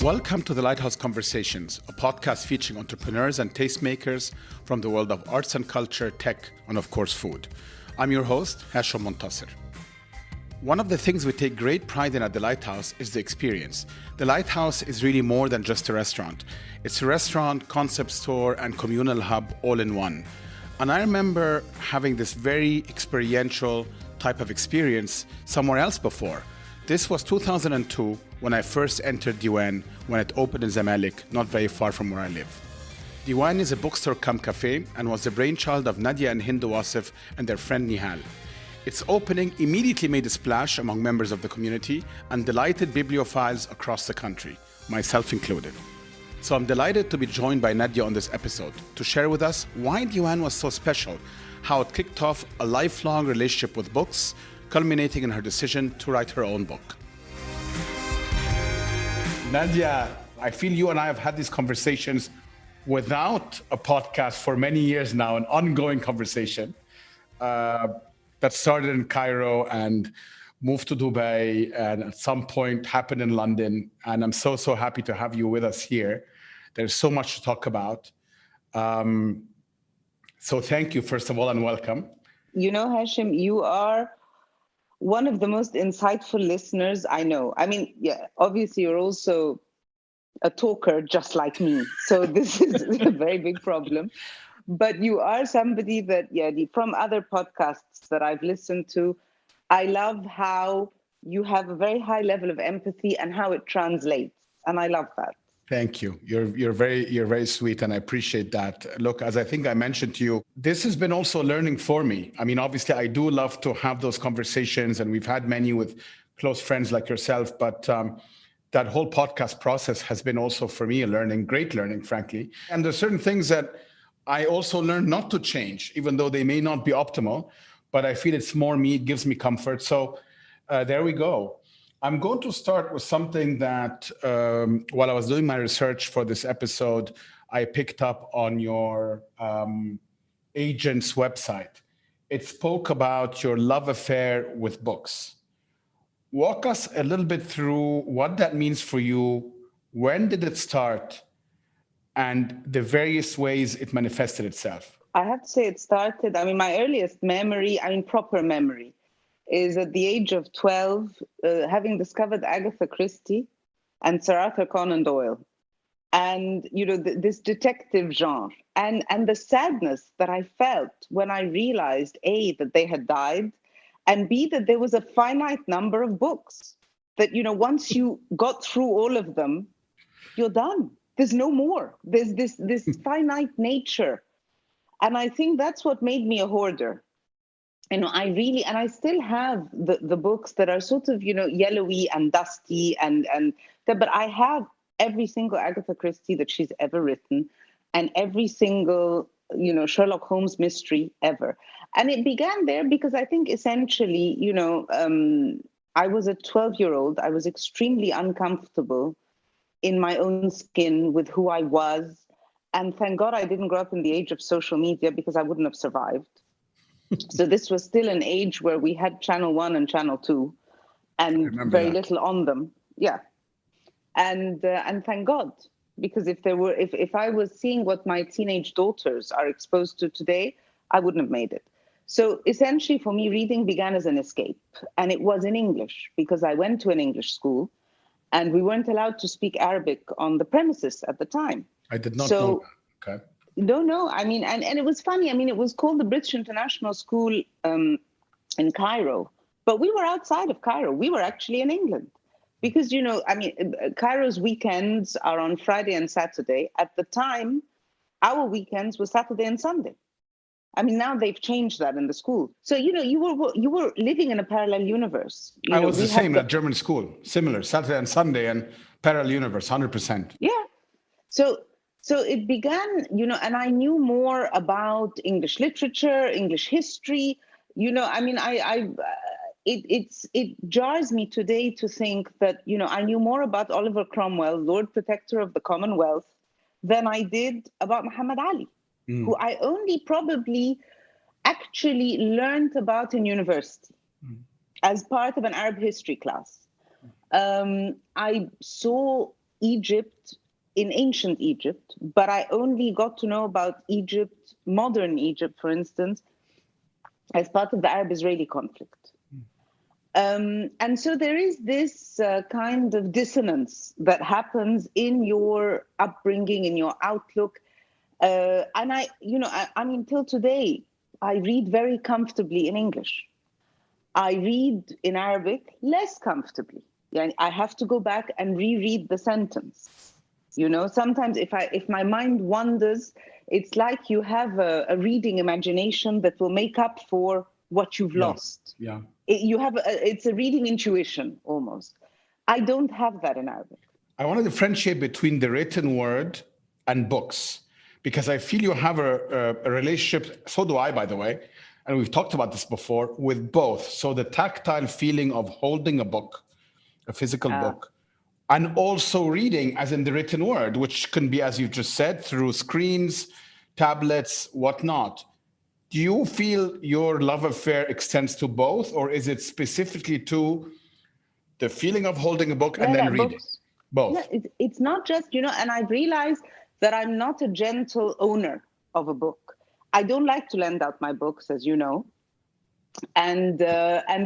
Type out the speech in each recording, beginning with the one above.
Welcome to the Lighthouse Conversations, a podcast featuring entrepreneurs and tastemakers from the world of arts and culture, tech, and of course food. I'm your host, Hashim Montasser. One of the things we take great pride in at the Lighthouse is the experience. The Lighthouse is really more than just a restaurant. It's a restaurant, concept store, and communal hub all in one. And I remember having this very experiential type of experience somewhere else before. This was 2002 when I first entered Diwan when it opened in Zamalek, not very far from where I live. Diwan is a bookstore cum cafe and was the brainchild of Nadia and Nadia Wassef and their friend Nihal. Its opening immediately made a splash among members of the community and delighted bibliophiles across the country, myself included. So I'm delighted to be joined by Nadia on this episode to share with us why Diwan was so special, how it kicked off a lifelong relationship with books, culminating in her decision to write her own book. Nadia, I feel you and I have had these conversations without a podcast for many years now, an ongoing conversation that started in Cairo and moved to Dubai and at some point happened in London. And I'm so happy to have you with us here. There's so much to talk about. So thank you, first of all, and welcome. You know, Hashim, you are one of the most insightful listeners I know. I mean, yeah, obviously you're also a talker just like me. So this is a very big problem. But you are somebody that, from other podcasts that I've listened to, I love how you have a very high level of empathy and how it translates. And I love that. Thank you. You're very sweet, and I appreciate that. Look, as I think I mentioned to you, this has been also learning for me. I mean, obviously, I do love to have those conversations, and we've had many with close friends like yourself. But that whole podcast process has been also for me a great learning, frankly. And there's certain things that I also learned not to change, even though they may not be optimal. But I feel it's more me; it gives me comfort. So there we go. I'm going to start with something that, while I was doing my research for this episode, I picked up on your agent's website. It spoke about your love affair with books. Walk us a little bit through what that means for you. When did it start? And the various ways it manifested itself. I have to say it started, my earliest memory, proper memory, is at the age of 12, having discovered Agatha Christie and Sir Arthur Conan Doyle. And, this detective genre. And the sadness that I felt when I realized, A, that they had died, and B, that there was a finite number of books. That, once you got through all of them, you're done. There's no more. There's this finite nature. And I think that's what made me a hoarder. I still have the books that are sort of, yellowy and dusty but I have every single Agatha Christie that she's ever written and every single, Sherlock Holmes mystery ever. And it began there because I think essentially, I was a 12-year-old. I was extremely uncomfortable in my own skin with who I was. And thank God I didn't grow up in the age of social media because I wouldn't have survived. So this was still an age where we had Channel 1 and Channel 2 and very little on them. Yeah. And thank God, because if I was seeing what my teenage daughters are exposed to today, I wouldn't have made it. So essentially for me, reading began as an escape, and it was in English because I went to an English school and we weren't allowed to speak Arabic on the premises at the time. I did not know that. Okay. No. And it was funny. it was called the British International School in Cairo, but we were outside of Cairo. We were actually in England because, Cairo's weekends are on Friday and Saturday. At the time, our weekends were Saturday and Sunday. Now they've changed that in the school. So, you were living in a parallel universe. I was the same at German school, similar, Saturday and Sunday and parallel universe, 100%. Yeah. So it began, and I knew more about English literature, English history. It jars me today to think that, I knew more about Oliver Cromwell, Lord Protector of the Commonwealth, than I did about Muhammad Ali, who I only probably actually learned about in university as part of an Arab history class. I saw Egypt in ancient Egypt, but I only got to know about Egypt, modern Egypt, for instance, as part of the Arab-Israeli conflict. And so there is this kind of dissonance that happens in your upbringing, in your outlook. And I mean, till today, I read very comfortably in English. I read in Arabic less comfortably. Yeah, I have to go back and reread the sentence. Sometimes if my mind wanders, it's like you have a reading imagination that will make up for what you've lost. Yeah. It's a reading intuition almost. I don't have that in Arabic. I want to differentiate between the written word and books, because I feel you have a relationship, so do I, by the way, and we've talked about this before, with both. So the tactile feeling of holding a book, a physical book, and also reading as in the written word, which can be, as you've just said, through screens, tablets, whatnot. Do you feel your love affair extends to both, or is it specifically to the feeling of holding a book and then reading? Books. Both. No, it's not just, and I've realized that I'm not a gentle owner of a book. I don't like to lend out my books, as you know. And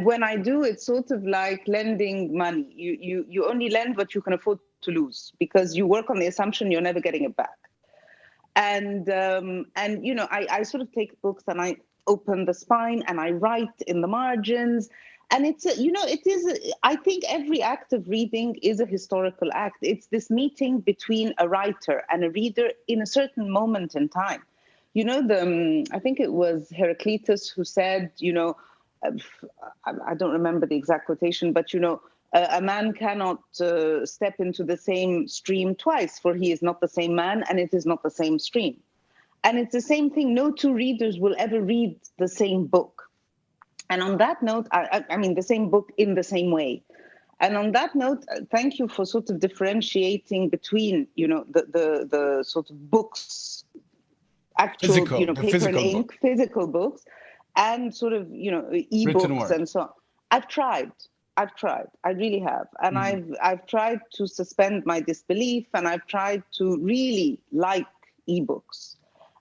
when I do, it's sort of like lending money. You only lend what you can afford to lose, because you work on the assumption you're never getting it back. And I sort of take books and I open the spine and I write in the margins. And I think every act of reading is a historical act. It's this meeting between a writer and a reader in a certain moment in time. I think it was Heraclitus who said, I don't remember the exact quotation, but, a man cannot step into the same stream twice, for he is not the same man and it is not the same stream. And it's the same thing. No two readers will ever read the same book. And on that note, I mean, the same book in the same way. And on that note, thank you for sort of differentiating between, the sort of books, actual, Physical, paper and ink, physical books, and sort of, ebooks and so on. I've tried. I really have. And I've tried to suspend my disbelief, and I've tried to really like ebooks,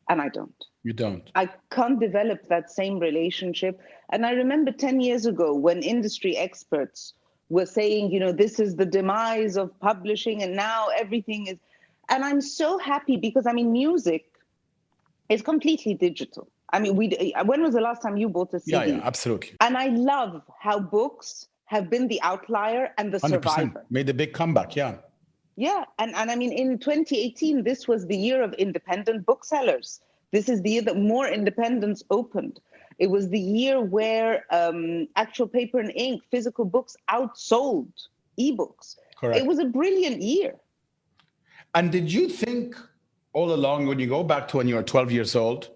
and I don't. You don't. I can't develop that same relationship. And I remember 10 years ago when industry experts were saying, this is the demise of publishing, and now everything is. And I'm so happy, because I mean, music is completely digital. I mean, when was the last time you bought a CD? Yeah, absolutely. And I love how books have been the outlier and the 100%. Survivor. Made a big comeback, yeah. Yeah, and I mean, in 2018, this was the year of independent booksellers. This is the year that more independents opened. It was the year where actual paper and ink, physical books outsold ebooks. Correct. It was a brilliant year. And did you think all along, when you go back to when you were 12 years old,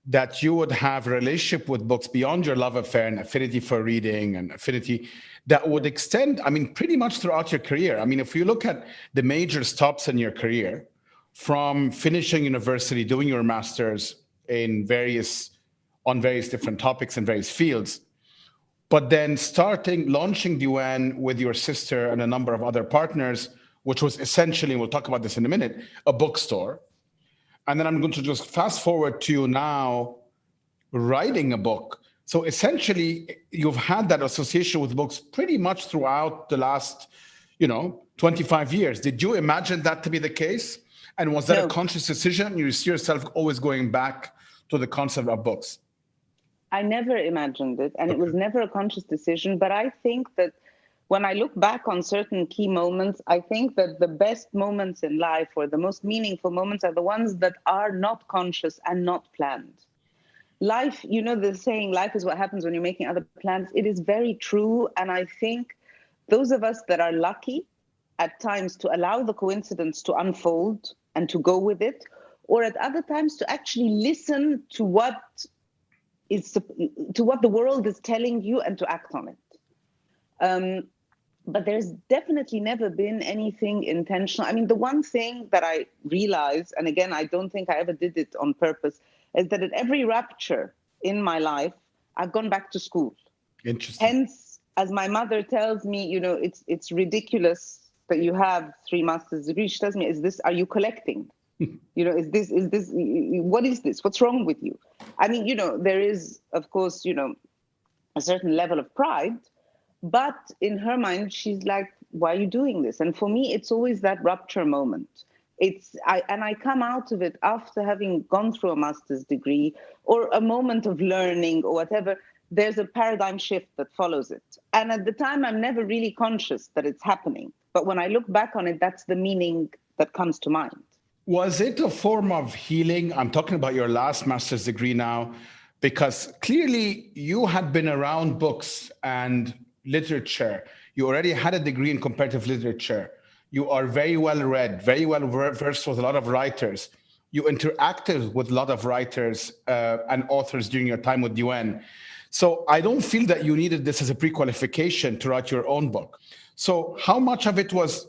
that you would have a relationship with books beyond your love affair and affinity for reading and affinity that would extend, I mean, pretty much throughout your career? I mean, if you look at the major stops in your career, from finishing university, doing your master's on various different topics in various fields, but then launching Diwan with your sister and a number of other partners, which was essentially, we'll talk about this in a minute, a bookstore. And then I'm going to just fast forward to you now writing a book. So essentially, you've had that association with books pretty much throughout the last, 25 years. Did you imagine that to be the case? And was that a conscious decision? You see yourself always going back to the concept of books? I never imagined it, and it was never a conscious decision. But I think that when I look back on certain key moments, I think that the best moments in life, or the most meaningful moments, are the ones that are not conscious and not planned. Life, the saying, life is what happens when you're making other plans. It is very true. And I think those of us that are lucky at times to allow the coincidence to unfold and to go with it, or at other times to actually listen to what the world is telling you and to act on it. But there's definitely never been anything intentional. I mean, the one thing that I realized, and again, I don't think I ever did it on purpose, is that at every rupture in my life, I've gone back to school. Interesting. Hence, as my mother tells me, it's ridiculous that you have 3 master's degrees. She tells me, are you collecting? Is this, what is this? What's wrong with you? I mean, there is, of course, a certain level of pride, but in her mind, she's like, why are you doing this? And for me, it's always that rupture moment. I come out of it after having gone through a master's degree or a moment of learning or whatever. There's a paradigm shift that follows it. And at the time, I'm never really conscious that it's happening. But when I look back on it, that's the meaning that comes to mind. Was it a form of healing? I'm talking about your last master's degree now, because clearly you had been around books and literature. You already had a degree in comparative literature. You are very well read, very well versed with a lot of writers. You interacted with a lot of writers and authors during your time with UN. So I don't feel that you needed this as a pre-qualification to write your own book. So how much of it was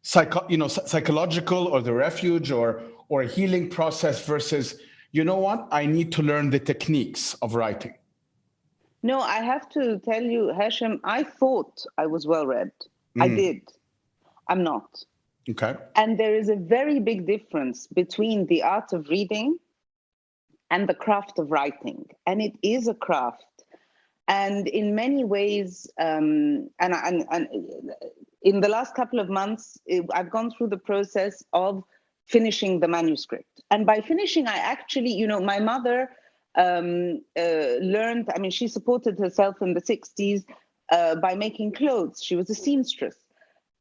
psychological or the refuge or a healing process versus, I need to learn the techniques of writing? No, I have to tell you, Hashem, I thought I was well-read. I did. I'm not. Okay. And there is a very big difference between the art of reading and the craft of writing. And it is a craft. And in many ways, and in the last couple of months, I've gone through the process of finishing the manuscript. And by finishing, I actually, my mother learned, she supported herself in the 60s by making clothes. She was a seamstress.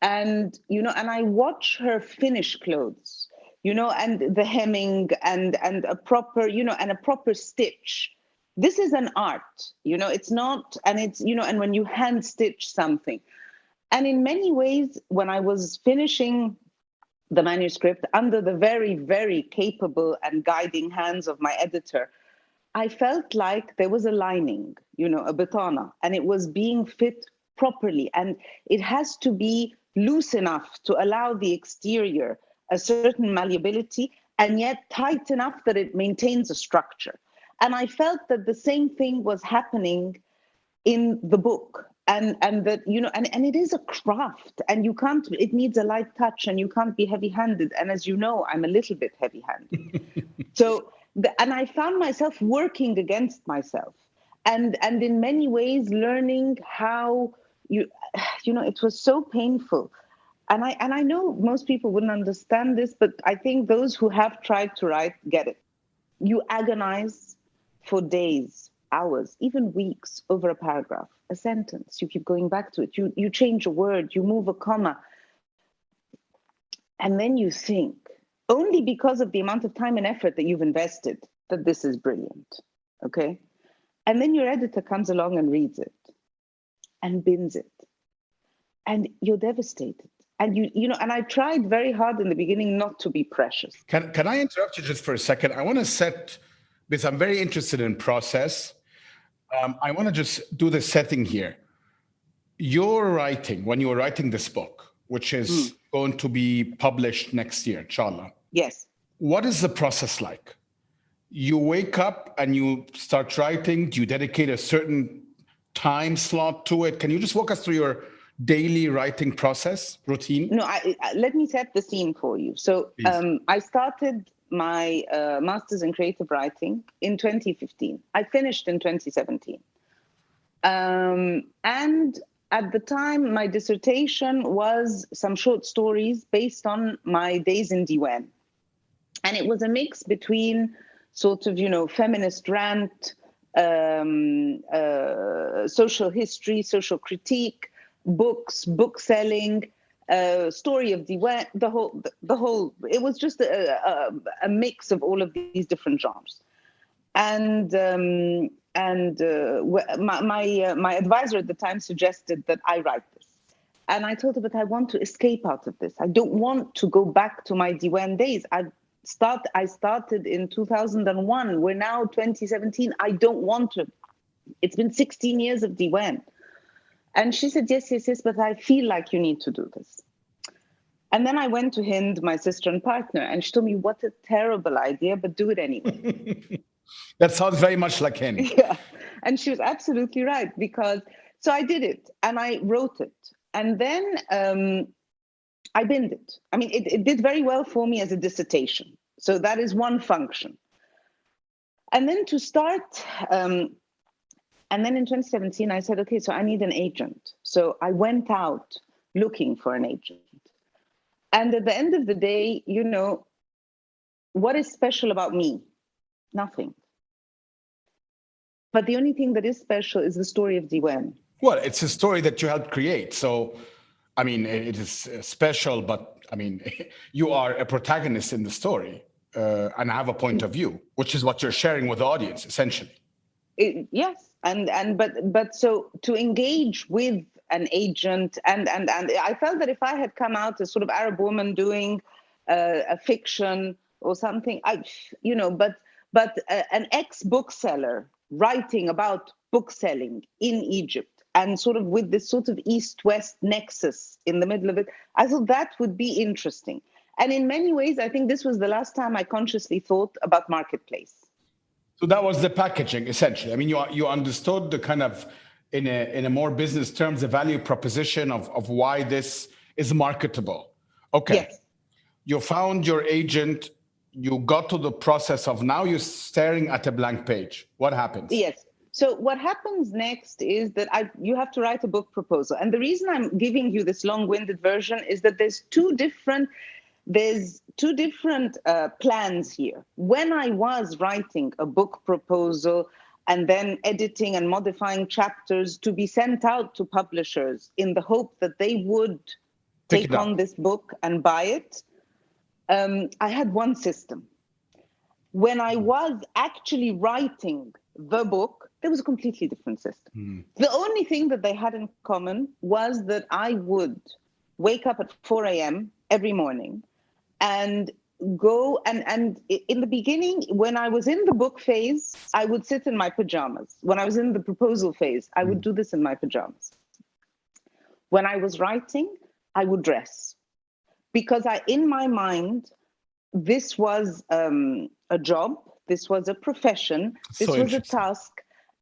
And, and I watch her finish clothes, and the hemming and a proper, and a proper stitch. This is an art, it's not, and it's, and when you hand stitch something. And in many ways, when I was finishing the manuscript under the very, very capable and guiding hands of my editor, I felt like there was a lining, a batana, and it was being fit properly. And it has to be loose enough to allow the exterior a certain malleability, and yet tight enough that it maintains a structure. And I felt that the same thing was happening in the book. And that, and it is a craft, and it needs a light touch, and you can't be heavy-handed. And as you know, I'm a little bit heavy-handed. And I found myself working against myself, and in many ways learning how it was so painful. And I know most people wouldn't understand this, but I think those who have tried to write get it. You agonize for days, hours, even weeks over a paragraph, a sentence. You keep going back to it. You change a word, you move a comma. And then you think, only because of the amount of time and effort that you've invested, that this is brilliant, okay? And then your editor comes along and reads it and bins it. And you're devastated. And and I tried very hard in the beginning not to be precious. Can I interrupt you just for a second? I want to set, because I'm very interested in process. I want to just do the setting here. You're writing, when you were writing this book, which is going to be published next year, inshallah. Yes. What is the process like? You wake up and you start writing. Do you dedicate a certain time slot to it? Can you just walk us through your daily writing process routine? No, let me set the scene for you. So I started my master's in creative writing in 2015. I finished in 2017. And at the time, my dissertation was some short stories based on my days in Diwan. And it was a mix between sort of, feminist rant, social history, social critique, books, book selling, story of Diwan, the whole. It was just a mix of all of these different genres. And my advisor at the time suggested that I write this. And I told her, but I want to escape out of this. I don't want to go back to my Diwan days. I started in 2001. We're now 2017. I don't want to. It's been 16 years of Diwan. And she said, yes, but I feel like you need to do this. And then I went to Hind, my sister and partner, and she told me, what a terrible idea, but do it anyway. That sounds very much like Hind. Yeah. And she was absolutely right, so I did it and I wrote it. And then I binned it. I mean, it did very well for me as a dissertation. So that is one function. And then to start, and then in 2017, I said, okay, so I need an agent. So I went out looking for an agent. And at the end of the day, you know, what is special about me? Nothing. But the only thing that is special is the story of Diwan. Well, it's a story that you helped create. So, I mean, it is special, but I mean, you are a protagonist in the story and have a point of view, which is what you're sharing with the audience, essentially. Yes, but so to engage with an agent, and I felt that if I had come out as sort of Arab woman doing a fiction or something, but an ex-bookseller writing about bookselling in Egypt and sort of with this sort of East-West nexus in the middle of it, I thought that would be interesting. And in many ways, I think this was the last time I consciously thought about marketplace. So that was the packaging, essentially. I mean, you understood the kind of, in a more business terms, the value proposition of why this is marketable. Okay. Yes. You found your agent. You got to the process of now you're staring at a blank page. What happens? Yes. So what happens next is that you have to write a book proposal. And the reason I'm giving you this long-winded version is that there's two different plans here. When I was writing a book proposal and then editing and modifying chapters to be sent out to publishers in the hope that they would take on this book and buy it, I had one system. When I was actually writing the book, there was a completely different system. The only thing that they had in common was that I would wake up at 4 a.m. every morning and go and in the beginning, when I was in the book phase, I would sit in my pajamas. When I was in the proposal phase, I would do this in my pajamas. When I was writing, I would dress. Because in my mind, this was a job, this was a profession, this was a task,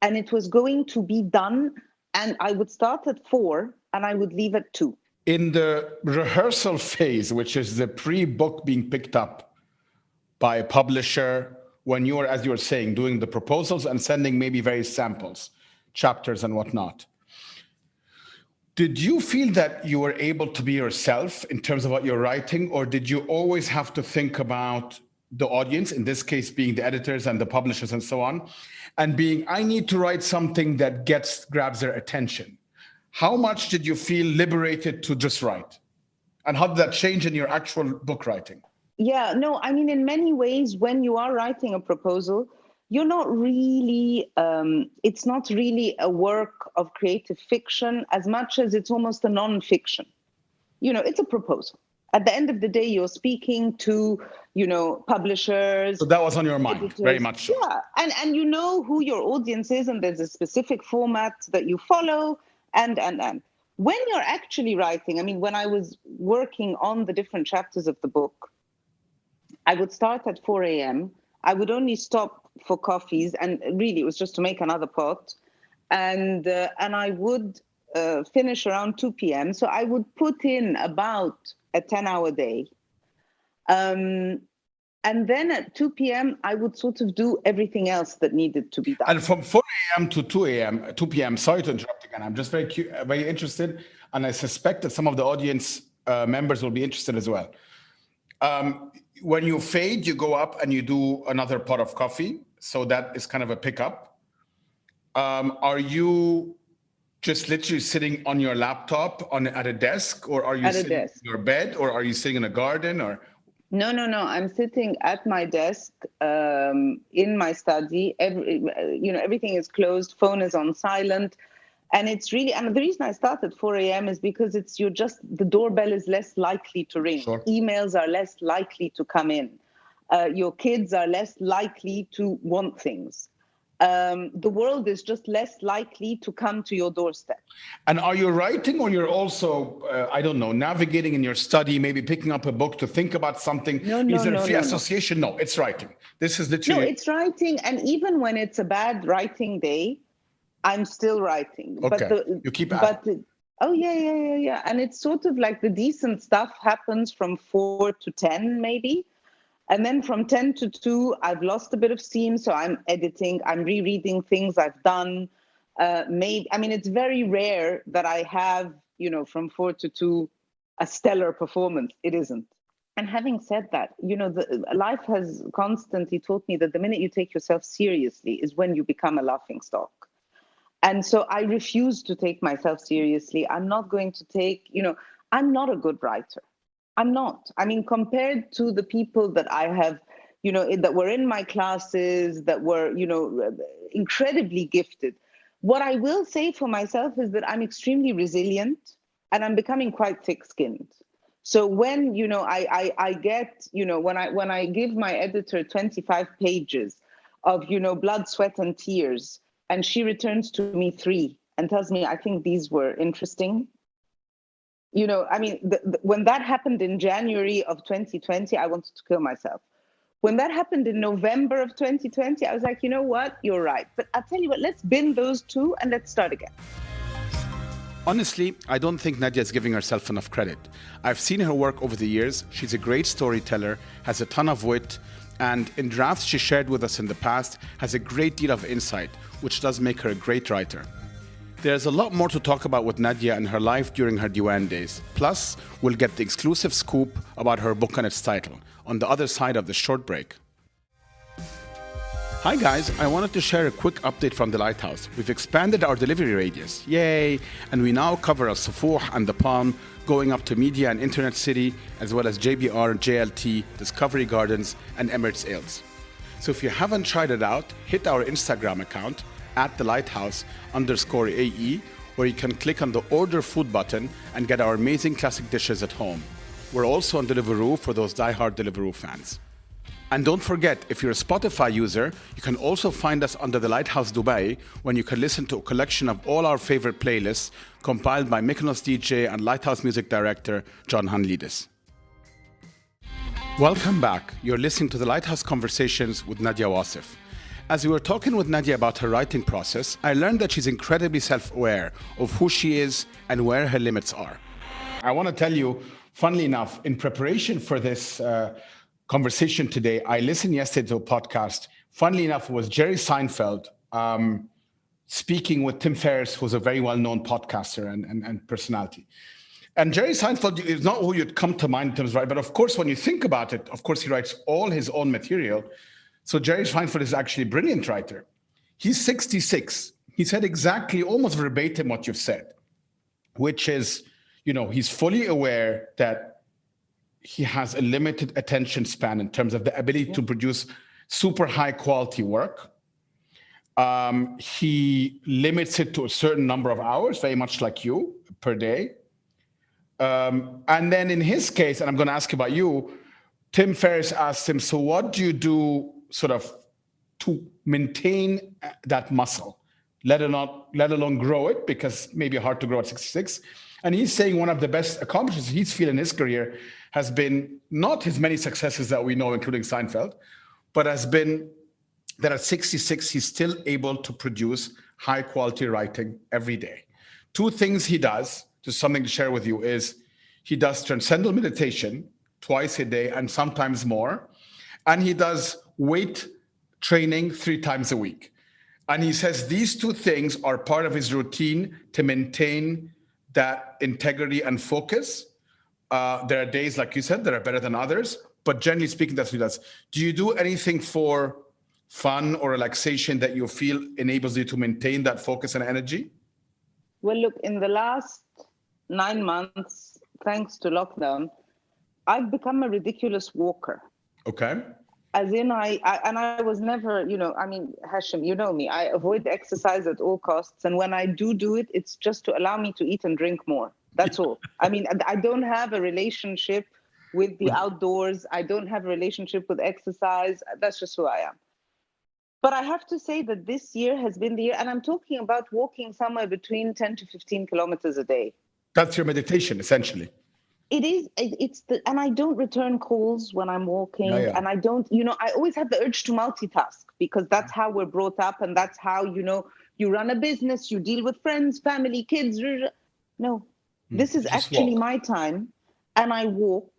and it was going to be done. And I would start at 4 and I would leave at 2. In the rehearsal phase, which is the pre-book being picked up by a publisher, when you are, as you were saying, doing the proposals and sending maybe various samples, chapters and whatnot, did you feel that you were able to be yourself in terms of what you're writing, or did you always have to think about the audience, in this case being the editors and the publishers and so on, and being, I need to write something that grabs their attention? How much did you feel liberated to just write? And how did that change in your actual book writing? Yeah, no, I mean, in many ways, when you are writing a proposal, you're not really, it's not really a work of creative fiction as much as it's almost a non-fiction. You know, it's a proposal. At the end of the day, you're speaking to, publishers. So that was on your mind, editors. very much so. Yeah, and you know who your audience is, and there's a specific format that you follow, and. When you're actually writing, I mean, when I was working on the different chapters of the book, I would start at 4 a.m. I would only stop for coffees, and really it was just to make another pot. And I would finish around 2 p.m. So I would put in about a 10-hour day. And then at 2 p.m., I would sort of do everything else that needed to be done. And from 4 a.m. to 2 p.m., sorry to interrupt again, I'm just very interested, and I suspect that some of the audience members will be interested as well. When you fade, you go up and you do another pot of coffee. So that is kind of a pickup. Are you just literally sitting on your laptop at a desk, or are you sitting in your bed, or are you sitting in a garden, or? No. I'm sitting at my desk in my study. Everything is closed. Phone is on silent. And it's really, and the reason I start at 4 a.m. is because the doorbell is less likely to ring. Sure. Emails are less likely to come in. Your kids are less likely to want things. The world is just less likely to come to your doorstep. And are you writing, or you're also, navigating in your study, maybe picking up a book to think about something? No, is there a free no. association? No, it's writing. This is literally. No, it's writing. And even when it's a bad writing day, I'm still writing. Okay. You keep adding. Oh, yeah. And it's sort of like the decent stuff happens from 4 to 10, maybe. And then from 10 to 2, I've lost a bit of steam. So I'm editing, I'm rereading things I've done. It's very rare that I have, from 4 to 2, a stellar performance. It isn't. And having said that, life has constantly taught me that the minute you take yourself seriously is when you become a laughing stock. And so I refuse to take myself seriously. I'm not going to take, I'm not a good writer. I'm not. I mean, compared to the people that I have, that were in my classes, that were, incredibly gifted. What I will say for myself is that I'm extremely resilient and I'm becoming quite thick-skinned. So when, I get, when I give my editor 25 pages of, blood, sweat, and tears, and she returns to me 3 and tells me, I think these were interesting. When that happened in January of 2020, I wanted to kill myself. When that happened in November of 2020, I was like, you know what? You're right. But I'll tell you what, let's bin those 2 and let's start again. Honestly, I don't think Nadia is giving herself enough credit. I've seen her work over the years. She's a great storyteller, has a ton of wit, and in drafts she shared with us in the past, has a great deal of insight, which does make her a great writer. There's a lot more to talk about with Nadia and her life during her Diwan days. Plus, we'll get the exclusive scoop about her book and its title on the other side of the short break. Hi guys, I wanted to share a quick update from the Lighthouse. We've expanded our delivery radius, yay! And we now cover Al Sufuh and the Palm, going up to Media and Internet City, as well as JBR, JLT, Discovery Gardens, and Emirates Ales. So if you haven't tried it out, hit our Instagram account, @thelighthouse_AE, where you can click on the Order Food button and get our amazing classic dishes at home. We're also on Deliveroo for those die-hard Deliveroo fans. And don't forget, if you're a Spotify user, you can also find us under the Lighthouse Dubai, when you can listen to a collection of all our favorite playlists compiled by Mykonos DJ and Lighthouse music director John Hanlidis. Welcome back. You're listening to the Lighthouse Conversations with Nadia Wassef. As we were talking with Nadia about her writing process, I learned that she's incredibly self-aware of who she is and where her limits are. I want to tell you, funnily enough, in preparation for this conversation today, I listened yesterday to a podcast. Funnily enough, it was Jerry Seinfeld speaking with Tim Ferriss, who's a very well-known podcaster and personality. And Jerry Seinfeld is not who you'd come to mind in terms of writing, but of course, when you think about it, of course, he writes all his own material. So Jerry Seinfeld is actually a brilliant writer. He's 66. He said exactly, almost verbatim what you've said, which is, he's fully aware that he has a limited attention span in terms of the ability to produce super high quality work. He limits it to a certain number of hours, very much like you, per day. And then in his case, and I'm going to ask about you, Tim Ferriss asked him, so what do you do sort of to maintain that muscle, let alone grow it, because maybe hard to grow at 66. And he's saying one of the best accomplishments he's feel in his career has been not his many successes that we know, including Seinfeld, but has been that at 66, he's still able to produce high quality writing every day. 2 things he does, just something to share with you, is he does transcendental meditation twice a day and sometimes more. And he does weight training 3 times a week. And he says these 2 things are part of his routine to maintain that integrity and focus. There are days, like you said, that are better than others, but generally speaking, that's what he does. Do you do anything for fun or relaxation that you feel enables you to maintain that focus and energy? Well, look, in the last 9 months, thanks to lockdown, I've become a ridiculous walker. Okay. As in, I was never, Hashim, you know me, I avoid exercise at all costs. And when I do it, it's just to allow me to eat and drink more. That's all. I mean, I don't have a relationship with the outdoors. I don't have a relationship with exercise. That's just who I am. But I have to say that this year has been the year, and I'm talking about walking somewhere between 10 to 15 kilometers a day. That's your meditation, essentially. It is. And I don't return calls when I'm walking. Yeah. And I don't, I always have the urge to multitask because that's how we're brought up. And that's how, you run a business, you deal with friends, family, kids. No, this is Just actually walk. my time, and I walk.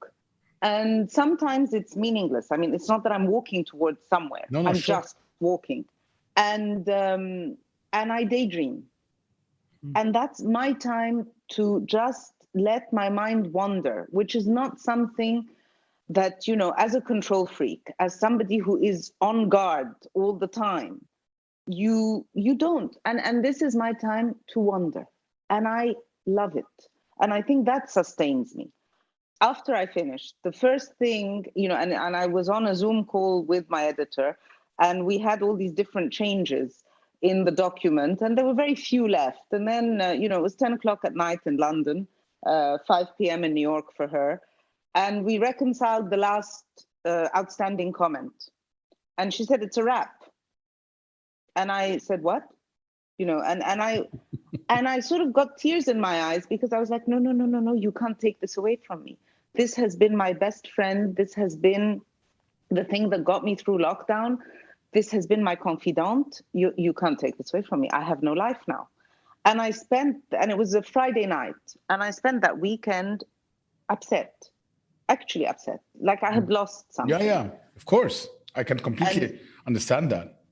And sometimes it's meaningless. I mean, it's not that I'm walking towards somewhere. No, I'm sure. just walking, and I daydream, and that's my time to just let my mind wander, which is not something that, as a control freak, as somebody who is on guard all the time, you don't. And this is my time to wander, and I love it, and I think that sustains me. After I finished, the first thing, and I was on a Zoom call with my editor, and we had all these different changes in the document, and there were very few left. And then, it was 10 o'clock at night in London, 5 p.m. in New York for her. And we reconciled the last outstanding comment. And she said, it's a wrap. And I said, what? And I sort of got tears in my eyes, because I was like, no, no, no, no, no, you can't take this away from me. This has been my best friend. This has been the thing that got me through lockdown. This has been my confidant. You can't take this away from me. I have no life now. And it was a Friday night, and I spent that weekend upset, actually upset, like I had lost something. Yeah, of course. I can completely understand that.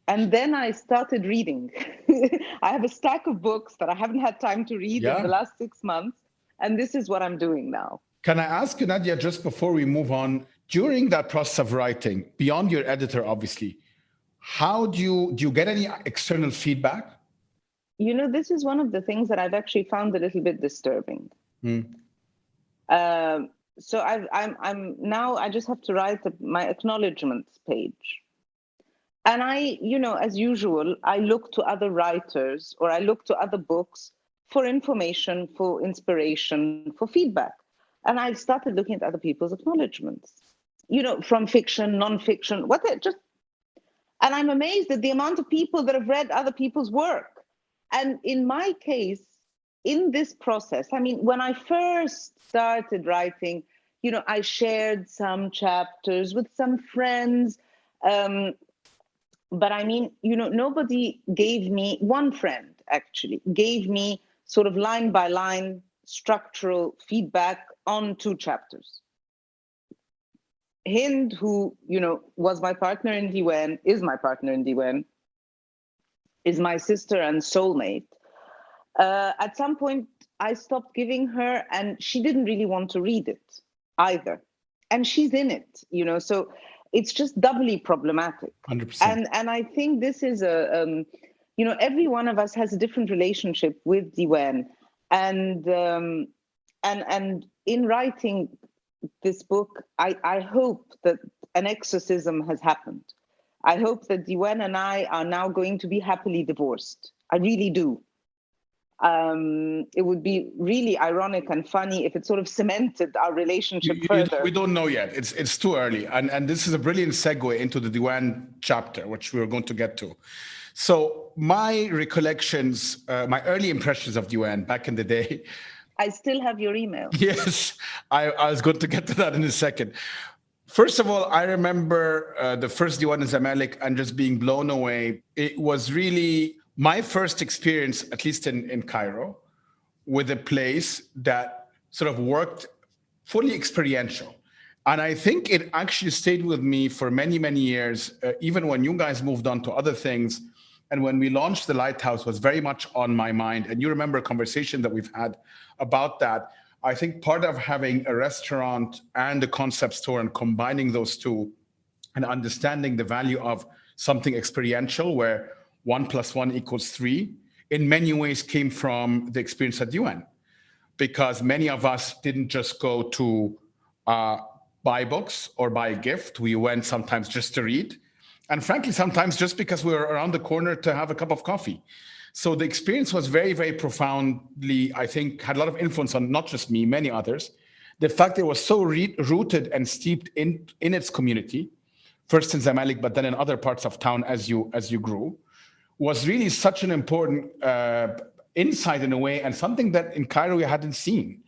And then I started reading. I have a stack of books that I haven't had time to read in the last 6 months. And this is what I'm doing now. Can I ask you, Nadia, just before we move on, during that process of writing, beyond your editor, obviously, how do you get any external feedback? This is one of the things that I've actually found a little bit disturbing. So I'm now, I just have to write my acknowledgements page. And I, as usual, I look to other writers, or I look to other books for information, for inspiration, for feedback. And I started looking at other people's acknowledgements, from fiction, nonfiction, and I'm amazed at the amount of people that have read other people's work. And in my case, in this process, I mean, when I first started writing, I shared some chapters with some friends. But I mean, nobody gave me, one friend actually gave me sort of line by line structural feedback on 2 chapters. Hind, who, was my partner in Diwan, is my partner in Diwan, is my sister and soulmate. At some point, I stopped giving her, and she didn't really want to read it either. And she's in it, so it's just doubly problematic. 100%. And I think this is every one of us has a different relationship with Diwan. And in writing this book, I hope that an exorcism has happened. I hope that Diwan and I are now going to be happily divorced. I really do. It would be really ironic and funny if it sort of cemented our relationship further. We don't know yet. It's too early. And this is a brilliant segue into the Diwan chapter, which we're going to get to. So my recollections, my early impressions of Diwan back in the day. I still have your email. Yes, I was going to get to that in a second. First of all, I remember the first Diwan in Zamalek and just being blown away. It was really my first experience, at least in Cairo, with a place that sort of worked fully experiential. And I think it actually stayed with me for many, many years, even when you guys moved on to other things. And when we launched The Lighthouse was very much on my mind. And you remember a conversation that we've had about that. I think part of having a restaurant and a concept store and combining those two and understanding the value of something experiential where 1 + 1 = 3 in many ways came from the experience at UN, because many of us didn't just go to buy books or buy a gift. We went sometimes just to read. And frankly, sometimes just because we were around the corner to have a cup of coffee. So the experience was very, very profoundly, I think, had a lot of influence on not just me, many others. The fact that it was so rooted and steeped in its community, first in Zamalek, but then in other parts of town as you grew, was really such an important insight in a way, and something that in Cairo we hadn't seen.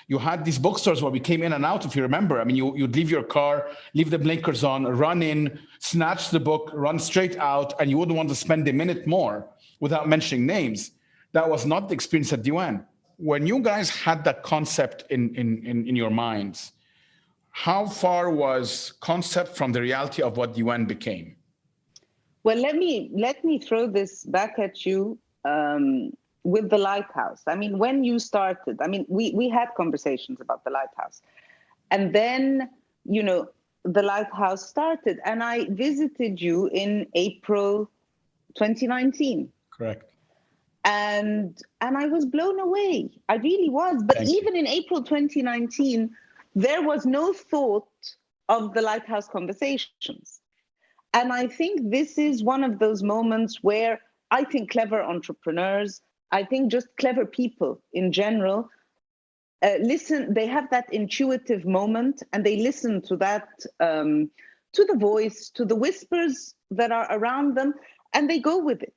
You had these bookstores where we came in and out, if you remember. I mean, you'd leave your car, leave the blinkers on, run in, snatch the book, run straight out, and you wouldn't want to spend a minute more without mentioning names. That was not the experience at Diwan. when you guys had that concept in your minds, how far was concept from the reality of what UN became? Well, let me throw this back at you with the lighthouse. I mean, when you started, I mean, we had conversations about the lighthouse, and then the lighthouse started, and I visited you in April 2019. Correct. And I was blown away. I really was. But Thank even you. in April 2019, there was no thought of the lighthouse conversations. And I think this is one of those moments where I think clever entrepreneurs, I think just clever people in general, listen, they have that intuitive moment and they listen to that, to the voice, to the whispers that are around them, and they go with it.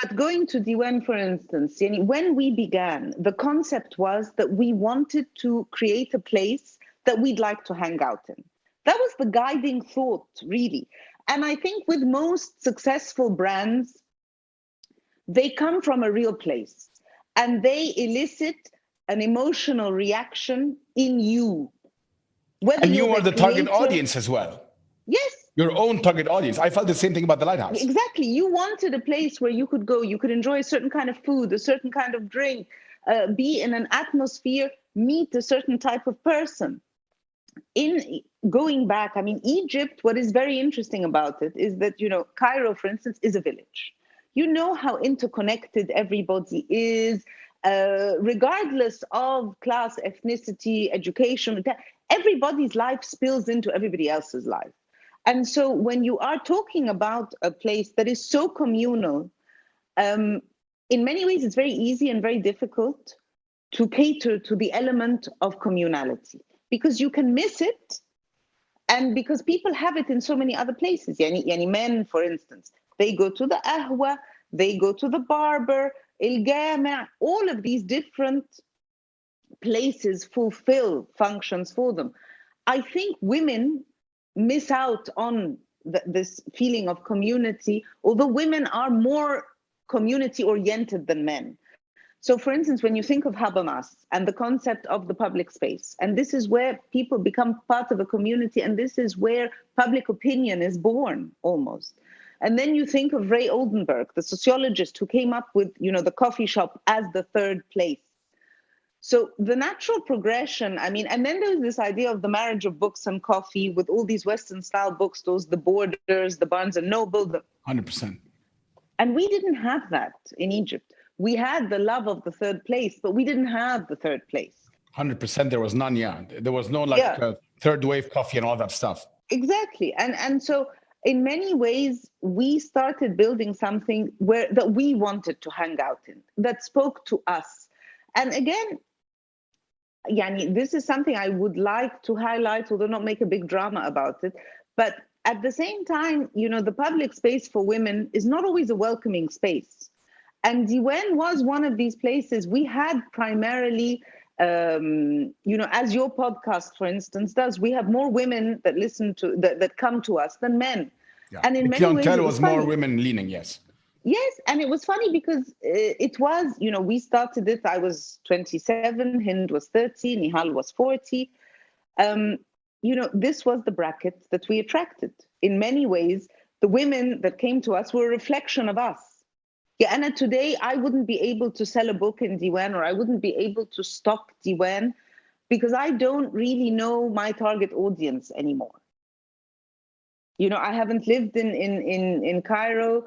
But going to Diwan, for instance, when we began, the concept was that we wanted to create a place that we'd like to hang out in. That was the guiding thought, really. And I think with most successful brands, they come from a real place and they elicit an emotional reaction in you. Whether And you're you are the target creator, audience as well. yes, Your own target audience. I felt the same thing about the lighthouse. exactly. You wanted a place where you could go, you could enjoy a certain kind of food, a certain kind of drink, be in an atmosphere, meet a certain type of person. In going back, I mean, Egypt, what is very interesting about it is that, Cairo, for instance, is a village. You know how interconnected everybody is, regardless of class, ethnicity, education, everybody's life spills into everybody else's life. And so when you are talking about a place that is so communal, in many ways, it's very easy and very difficult to cater to the element of communality because you can miss it. And because people have it in so many other places. Yani men, for instance, they go to the ahwa, they go to the barber, il-gama, all of these different places fulfill functions for them. I think women miss out on this feeling of community, although women are more community oriented than men. So, for instance, when you think of Habermas and the concept of the public space, and this is where people become part of a community, and this is where public opinion is born almost. And then you think of Ray Oldenburg, the sociologist who came up with, the coffee shop as the third place. So the natural progression, I mean, and then there's this idea of the marriage of books and coffee with all these Western style bookstores, the Borders, the Barnes and Noble. 100%. And we didn't have that in Egypt. We had the love of the third place, but we didn't have the third place. 100%. There was none, yeah. There was no third wave coffee and all that stuff. Exactly. And so in many ways, we started building something that we wanted to hang out in, that spoke to us. And again, this is something I would like to highlight, although not make a big drama about it. But at the same time, the public space for women is not always a welcoming space. And Diwan was one of these places. We had primarily, as your podcast, for instance, does, we have more women that listen to, that come to us than men. Yeah. And in the many ways, clientele was more women leaning, yes. Yes, and it was funny because it was, we started it, I was 27, Hind was 30, Nihal was 40. This was the bracket that we attracted. In many ways, the women that came to us were a reflection of us. Yeah, and today I wouldn't be able to sell a book in Diwan, or I wouldn't be able to stock Diwan because I don't really know my target audience anymore. I haven't lived in Cairo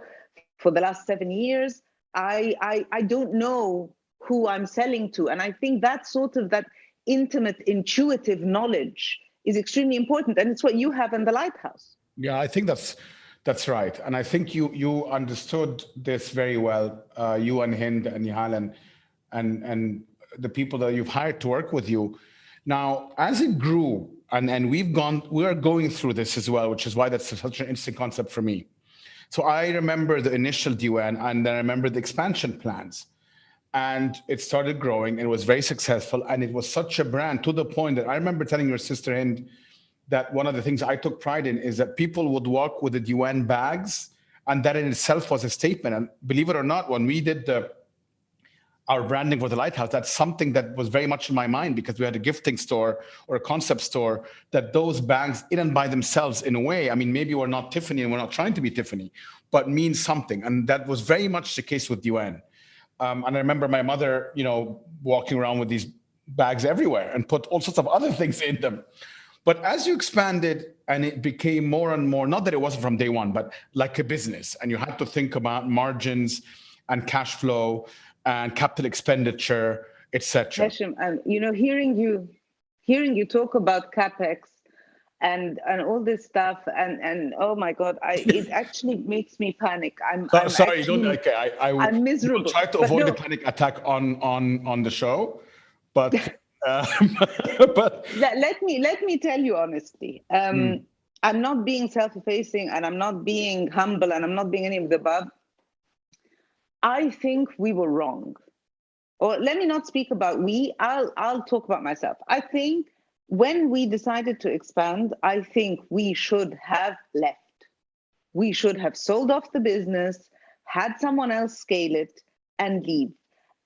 for the last 7 years. I don't know who I'm selling to. And I think that sort of that intimate, intuitive knowledge is extremely important. And it's what you have in the Lighthouse. Yeah, I think that's right. And I think you understood this very well, you and Hind and Nihal and the people that you've hired to work with you. Now, as it grew, and we are going through this as well, which is why that's such an interesting concept for me. So I remember the initial Diwan, and then I remember the expansion plans. And it started growing, and it was very successful. And it was such a brand to the point that I remember telling your sister Hind that one of the things I took pride in is that people would walk with the Diwan bags, and that in itself was a statement. And believe it or not, when we did our branding for the Lighthouse, that's something that was very much in my mind, because we had a gifting store or a concept store, that those bags in and by themselves, in a way, I mean, maybe we're not Tiffany and we're not trying to be Tiffany, but means something. And that was very much the case with Diwan. And I remember my mother, walking around with these bags everywhere and put all sorts of other things in them. But as you expanded and it became more and more, not that it wasn't from day one, but like a business, and you had to think about margins and cash flow and capital expenditure, etc. Hesham, and hearing you talk about capex and all this stuff, and oh my God, it actually makes me panic. I'm Sorry, actually, don't. Okay, I'm miserable. will try to avoid the panic attack on the show, but but let me tell you honestly. I'm not being self-effacing, and I'm not being humble, and I'm not being any of the above. I think we were wrong. Or let me not speak about we. I'll talk about myself. I think when we decided to expand, I think we should have left. We should have sold off the business, had someone else scale it, and leave.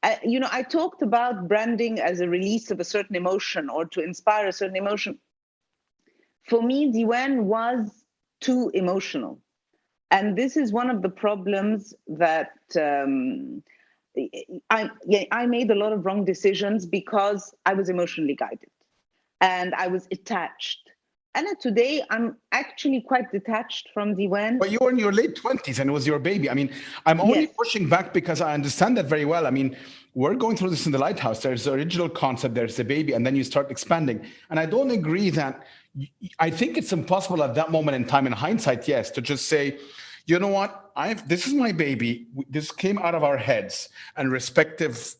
I talked about branding as a release of a certain emotion or to inspire a certain emotion. For me, Diwan was too emotional. And this is one of the problems that I made a lot of wrong decisions because I was emotionally guided and I was attached. And today, I'm actually quite detached from Diwan. But you were in your late 20s and it was your baby. I mean, I'm only pushing back because I understand that very well. I mean, we're going through this in the Lighthouse. There's the original concept, there's the baby, and then you start expanding. And I don't agree that, I think it's impossible at that moment in time, in hindsight, yes, to just say, you know what, this is my baby. This came out of our heads and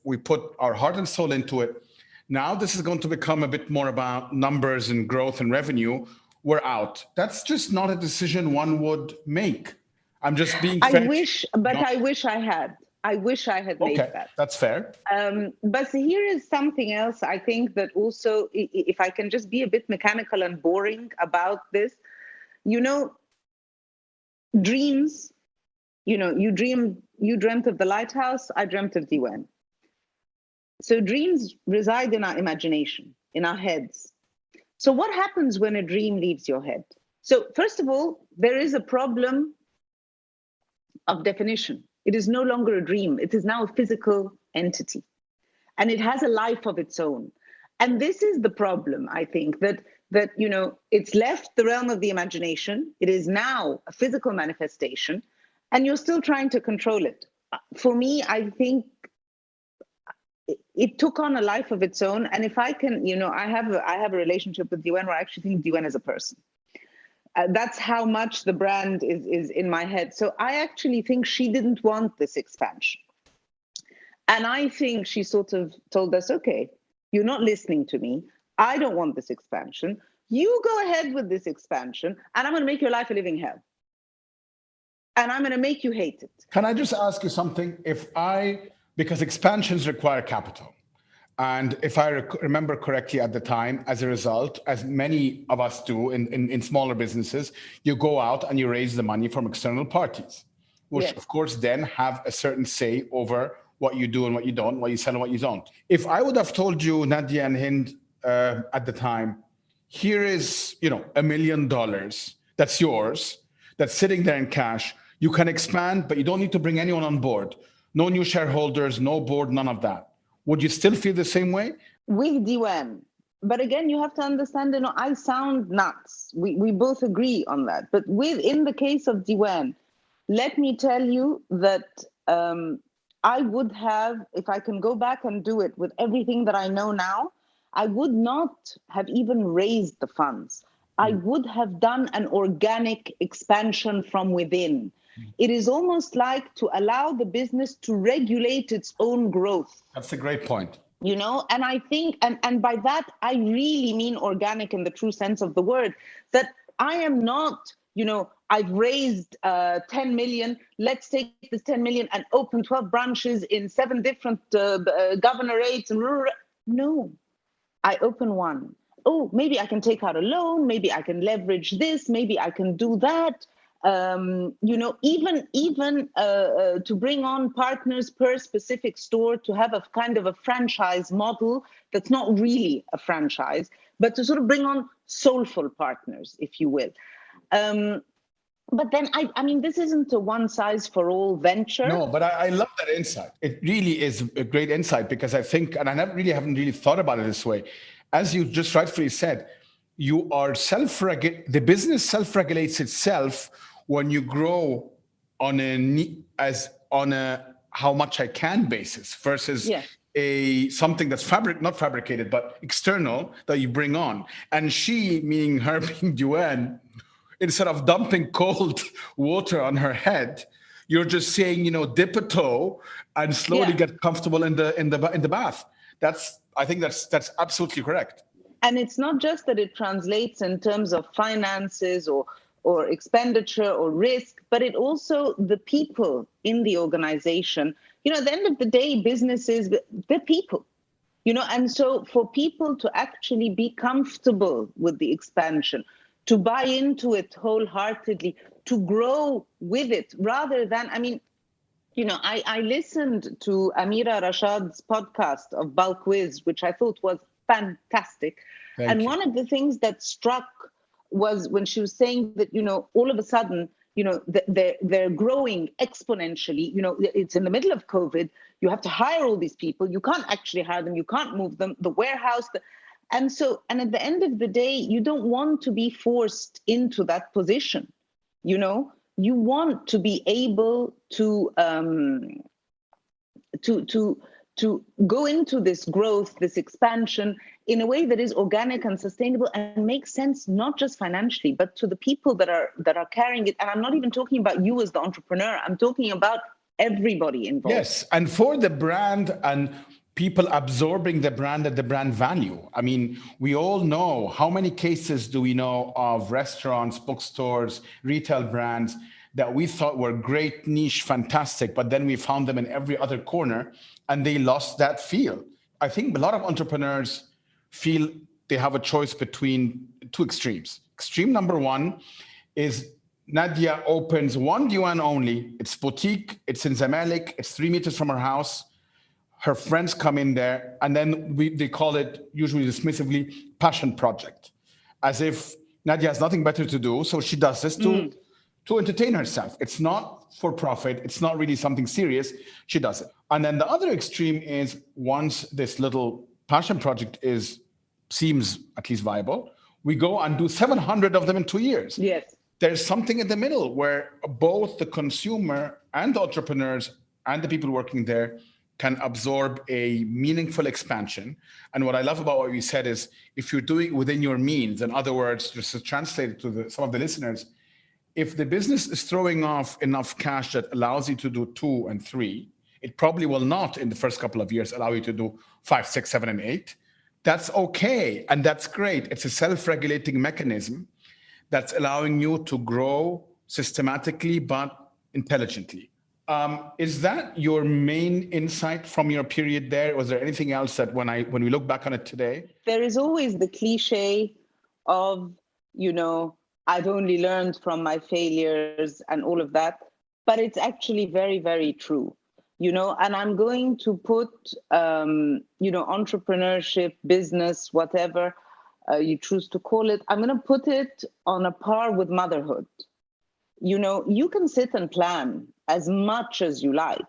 we put our heart and soul into it. Now this is going to become a bit more about numbers and growth and revenue. We're out. That's just not a decision one would make. I'm just being fair. I wish I had. I wish I had made that. That's fair. But here is something else. I think that also, if I can just be a bit mechanical and boring about this, dreams, you dreamt of the Lighthouse, I dreamt of Diwan. So dreams reside in our imagination, in our heads. So what happens when a dream leaves your head? So first of all, there is a problem of definition. It is no longer a dream. It is now a physical entity. And it has a life of its own. And this is the problem, I think, that it's left the realm of the imagination. It is now a physical manifestation, and you're still trying to control it. For me, I think it took on a life of its own. And if I can, I have a relationship with Diwan where I actually think Diwan is a person. That's how much the brand is in my head. So I actually think she didn't want this expansion. And I think she sort of told us, okay, you're not listening to me. I don't want this expansion. You go ahead with this expansion, and I'm going to make your life a living hell. And I'm going to make you hate it. Can I just ask you something? Because expansions require capital. And if I remember correctly at the time, as a result, as many of us do in smaller businesses, you go out and you raise the money from external parties, which of course then have a certain say over what you do and what you don't, what you sell and what you don't. If I would have told you, Nadia and Hind, at the time, here is, $1 million, that's yours, that's sitting there in cash, you can expand, but you don't need to bring anyone on board. No new shareholders, no board, none of that. Would you still feel the same way? With Diwan. But again, you have to understand, I sound nuts. We both agree on that. But in the case of Diwan, let me tell you that I would have, if I can go back and do it with everything that I know now, I would not have even raised the funds. I would have done an organic expansion from within. It is almost like to allow the business to regulate its own growth. That's a great point. And I think, and by that, I really mean organic in the true sense of the word, that I am not, I've raised 10 million, let's take this 10 million and open 12 branches in 7 different governorates. No, I open one. Oh, maybe I can take out a loan, maybe I can leverage this, maybe I can do that. Even to bring on partners per specific store, to have a kind of a franchise model that's not really a franchise, but to sort of bring on soulful partners, if you will. But then, I mean, this isn't a one-size-for-all venture. No, but I love that insight. It really is a great insight, because I think, and I haven't really thought about it this way, as you just rightfully said, you are the business self-regulates itself when you grow on a how much I can basis versus something that's not fabricated, but external that you bring on. And she, meaning her being Duane, instead of dumping cold water on her head, you're just saying, dip a toe and slowly get comfortable in the bath. I think that's absolutely correct. And it's not just that it translates in terms of finances or expenditure or risk, but it also, the people in the organization, at the end of the day, businesses, they're people, and so for people to actually be comfortable with the expansion, to buy into it wholeheartedly, to grow with it, rather than, I listened to Amira Rashad's podcast of Bulk Wiz, which I thought was fantastic. And one of the things that struck was when she was saying that, all of a sudden, they're growing exponentially. It's in the middle of COVID. You have to hire all these people. You can't actually hire them. You can't move them. The warehouse. And at the end of the day, you don't want to be forced into that position. You want to be able to go into this growth, this expansion in a way that is organic and sustainable and makes sense, not just financially, but to the people that are carrying it. And I'm not even talking about you as the entrepreneur. I'm talking about everybody involved. Yes, and for the brand and people absorbing the brand and the brand value. I mean, we all know, how many cases do we know of restaurants, bookstores, retail brands that we thought were great, niche, fantastic, but then we found them in every other corner and they lost that feel. I think a lot of entrepreneurs feel they have a choice between two extremes. Extreme number one is Nadia opens one Duane only. It's boutique, it's in Zamalek, it's 3 meters from her house. Her friends come in there, and then they call it, usually dismissively, passion project, as if Nadia has nothing better to do, so she does this to entertain herself. It's not for profit. It's not really something serious. She does it. And then the other extreme is, once this little passion project seems at least viable, we go and do 700 of them in 2 years. Yes. There's something in the middle where both the consumer and the entrepreneurs and the people working there can absorb a meaningful expansion. And what I love about what you said is, if you're doing it within your means, in other words, just to translate it to some of the listeners, if the business is throwing off enough cash that allows you to do 2 and 3, it probably will not in the first couple of years allow you to do 5, 6, 7, and 8. That's okay. And that's great. It's a self-regulating mechanism that's allowing you to grow systematically, but intelligently. Is that your main insight from your period there? Was there anything else that when we look back on it today? There is always the cliche of, I've only learned from my failures and all of that, but it's actually very, very true, and I'm going to put, entrepreneurship, business, whatever you choose to call it, I'm going to put it on a par with motherhood. You can sit and plan as much as you like.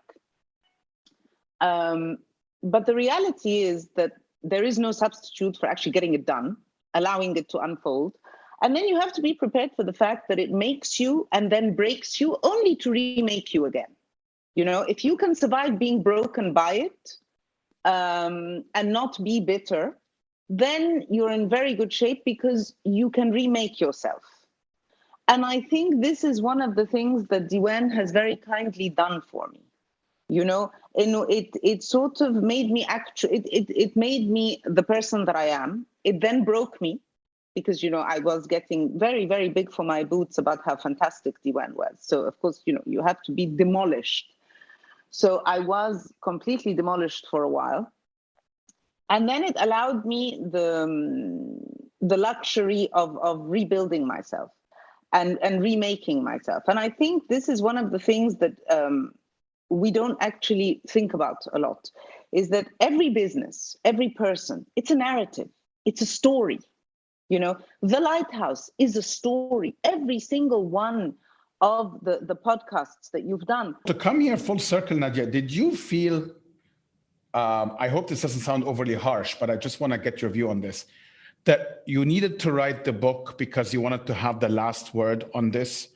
But the reality is that there is no substitute for actually getting it done, allowing it to unfold. And then you have to be prepared for the fact that it makes you and then breaks you, only to remake you again. If you can survive being broken by it and not be bitter, then you're in very good shape, because you can remake yourself. And I think this is one of the things that Duane has very kindly done for me. It sort of made me it made me the person that I am. It then broke me, because, I was getting very, very big for my boots about how fantastic Duane was. So, of course, you have to be demolished. So I was completely demolished for a while. And then it allowed me the luxury of rebuilding myself. and remaking myself. And I think this is one of the things that we don't actually think about a lot, is that every business, every person, it's a narrative, it's a story. The Lighthouse is a story. Every single one of the podcasts that you've done. To come here full circle, Nadia, did you feel, I hope this doesn't sound overly harsh, but I just want to get your view on this, that you needed to write the book because you wanted to have the last word on this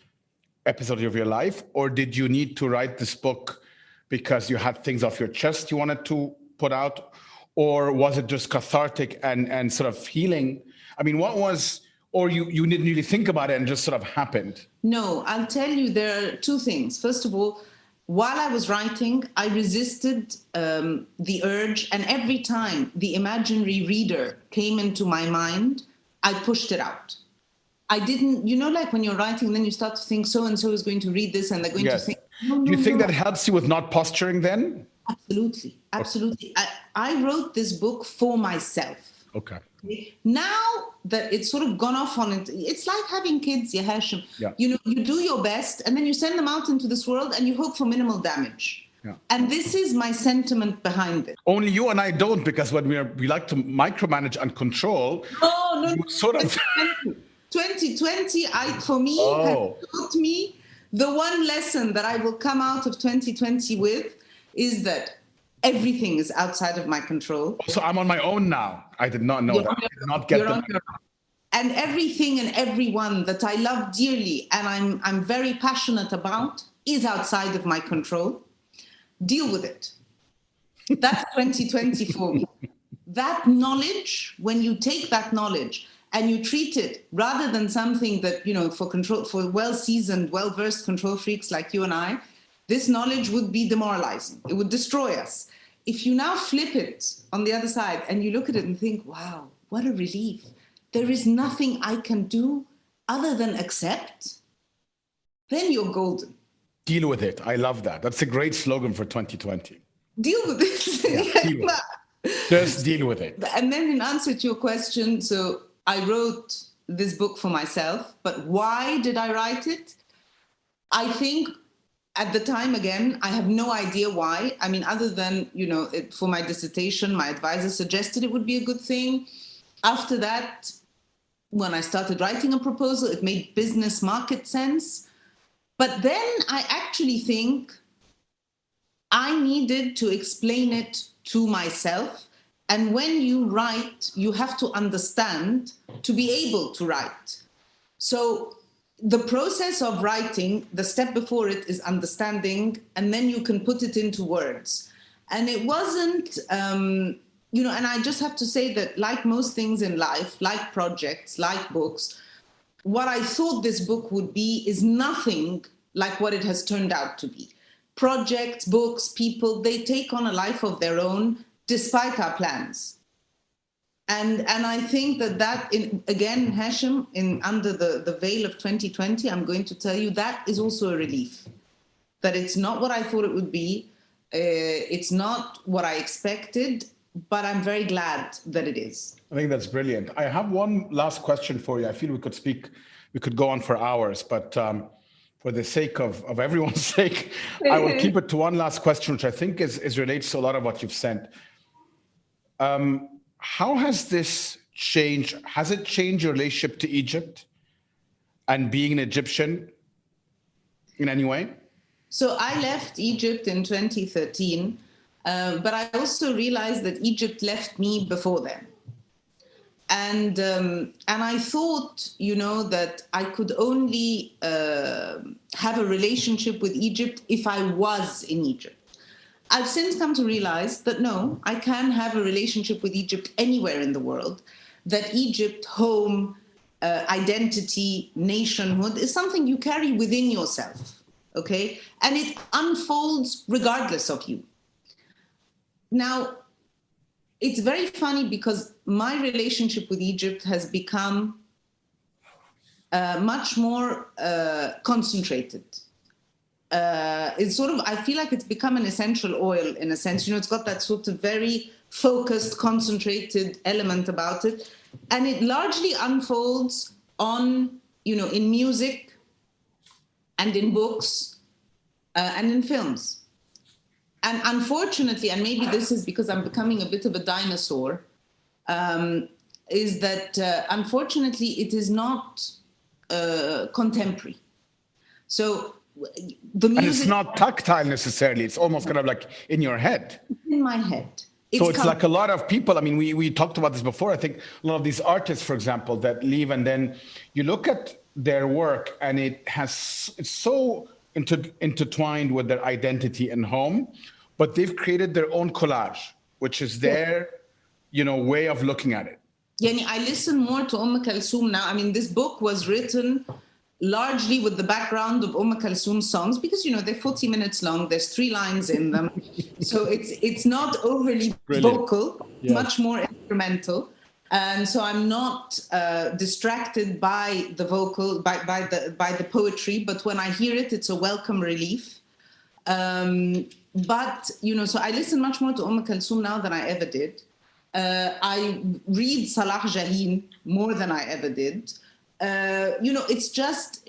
episode of your life? Or did you need to write this book because you had things off your chest you wanted to put out? Or was it just cathartic and sort of healing? I mean, what was, or you didn't really think about it and just sort of happened? No, I'll tell you, there are two things. First of all, while I was writing, I resisted the urge. And every time the imaginary reader came into my mind, I pushed it out. I didn't, like when you're writing, then you start to think so-and-so is going to read this and they're going to think. Do you think that helps you with not posturing then? Absolutely. Absolutely. I wrote this book for myself. Okay. Now that it's sort of gone off on it, it's like having kids, Hashem. Yeah. You do your best and then you send them out into this world and you hope for minimal damage. Yeah. And this is my sentiment behind it. Only you and I don't, because when we like to micromanage and control. No. Sort of. 2020, for me, has taught me the one lesson that I will come out of 2020 with is that everything is outside of my control. So I'm on my own now. I did not know that. I did not get that. And everything and everyone that I love dearly and I'm very passionate about is outside of my control. Deal with it. That's 2020 for me. That knowledge, when you take that knowledge and you treat it rather than something that, for well-seasoned, well-versed control freaks like you and I, this knowledge would be demoralizing. It would destroy us. If you now flip it on the other side and you look at it and think, wow, what a relief. There is nothing I can do other than accept, then you're golden. Deal with it. I love that. That's a great slogan for 2020. Deal with it. Yeah, deal with it. Just deal with it. And then in answer to your question, so I wrote this book for myself, but why did I write it? I think at the time, again, I have no idea why. I mean, other than, for my dissertation, my advisor suggested it would be a good thing. After that, when I started writing a proposal, it made business market sense. But then I actually think I needed to explain it to myself. And when you write, you have to understand to be able to write. So the process of writing, the step before it is understanding, and then you can put it into words. And it wasn't, and I just have to say that like most things in life, like projects, like books, what I thought this book would be is nothing like what it has turned out to be. Projects, books, people, they take on a life of their own despite our plans. And I think that again, Hashem, under the veil of 2020, I'm going to tell you that is also a relief. That it's not what I thought it would be. It's not what I expected, but I'm very glad that it is. I think that's brilliant. I have one last question for you. I feel we could go on for hours, but for the sake of everyone's sake, I will keep it to one last question, which I think is relates to a lot of what you've said. How has this changed? Has it changed your relationship to Egypt and being an Egyptian in any way? So I left Egypt in 2013, but I also realized that Egypt left me before then. And I thought, that I could only have a relationship with Egypt if I was in Egypt. I've since come to realize that no, I can have a relationship with Egypt anywhere in the world, that Egypt, home, identity, nationhood is something you carry within yourself, okay? And it unfolds regardless of you. Now, it's very funny because my relationship with Egypt has become much more concentrated. It's sort of, I feel like it's become an essential oil in a sense. It's got that sort of very focused, concentrated element about it. And it largely unfolds on in music and in books and in films. And unfortunately, and maybe this is because I'm becoming a bit of a dinosaur, is that unfortunately it is not contemporary. So the music... And it's not tactile necessarily. It's almost kind of like in your head. In my head. It's like a lot of people. I mean, we talked about this before. I think a lot of these artists, for example, that leave and then you look at their work and it's so intertwined with their identity and home, but they've created their own collage, which is their, way of looking at it. Yani, I listen more to Kulthum now. I mean, this book was written largely with the background of Kulthum's songs because, they're 40 minutes long. There's 3 lines in them. So it's not overly vocal, much more instrumental. And so I'm not distracted by the vocal, by the poetry. But when I hear it, it's a welcome relief. But, so I listen much more to Kulthum now than I ever did. I read Salah Jahin more than I ever did. It's just,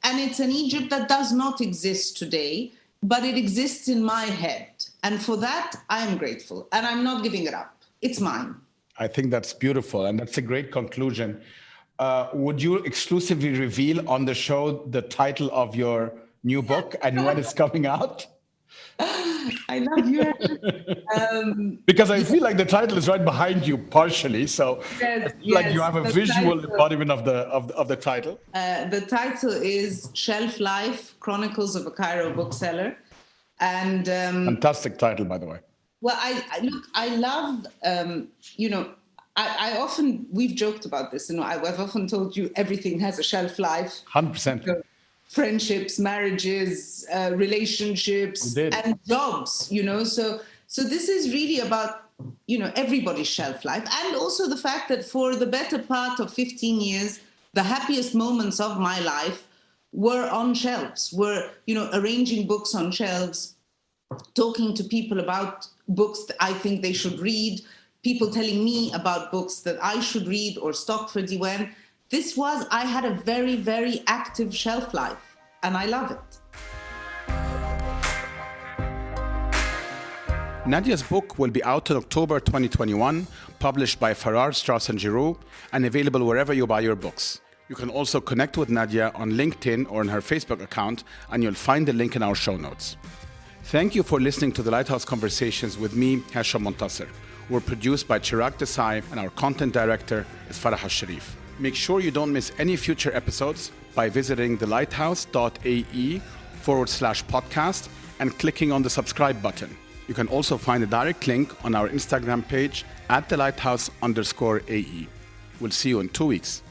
and it's an Egypt that does not exist today, but it exists in my head. And for that, I am grateful. And I'm not giving it up. It's mine. I think that's beautiful. And that's a great conclusion. Would you exclusively reveal on the show the title of your new book and when it's coming out? I love you. Because I feel like the title is right behind you partially. So you have a visual embodiment of the title. The title is Shelf Life, Chronicles of a Cairo Bookseller. And fantastic title, by the way. Well, I love, I often, we've joked about this, I've often told you everything has a shelf life. 100%. Friendships, marriages, relationships, and jobs, So this is really about, everybody's shelf life. And also the fact that for the better part of 15 years, the happiest moments of my life were on shelves, were, arranging books on shelves, talking to people about books that I think they should read, people telling me about books that I should read or stock for Diwan. I had a very, very active shelf life, and I love it. Nadia's book will be out in October 2021, published by Farrar, Straus & Giroux, and available wherever you buy your books. You can also connect with Nadia on LinkedIn or on her Facebook account, and you'll find the link in our show notes. Thank you for listening to the Lighthouse Conversations with me, Hesham Montasser. We're produced by Chirag Desai, and our content director is Farah Al-Sharif. Make sure you don't miss any future episodes by visiting thelighthouse.ae/podcast and clicking on the subscribe button. You can also find a direct link on our Instagram page @thelighthouse_AE. We'll see you in 2 weeks.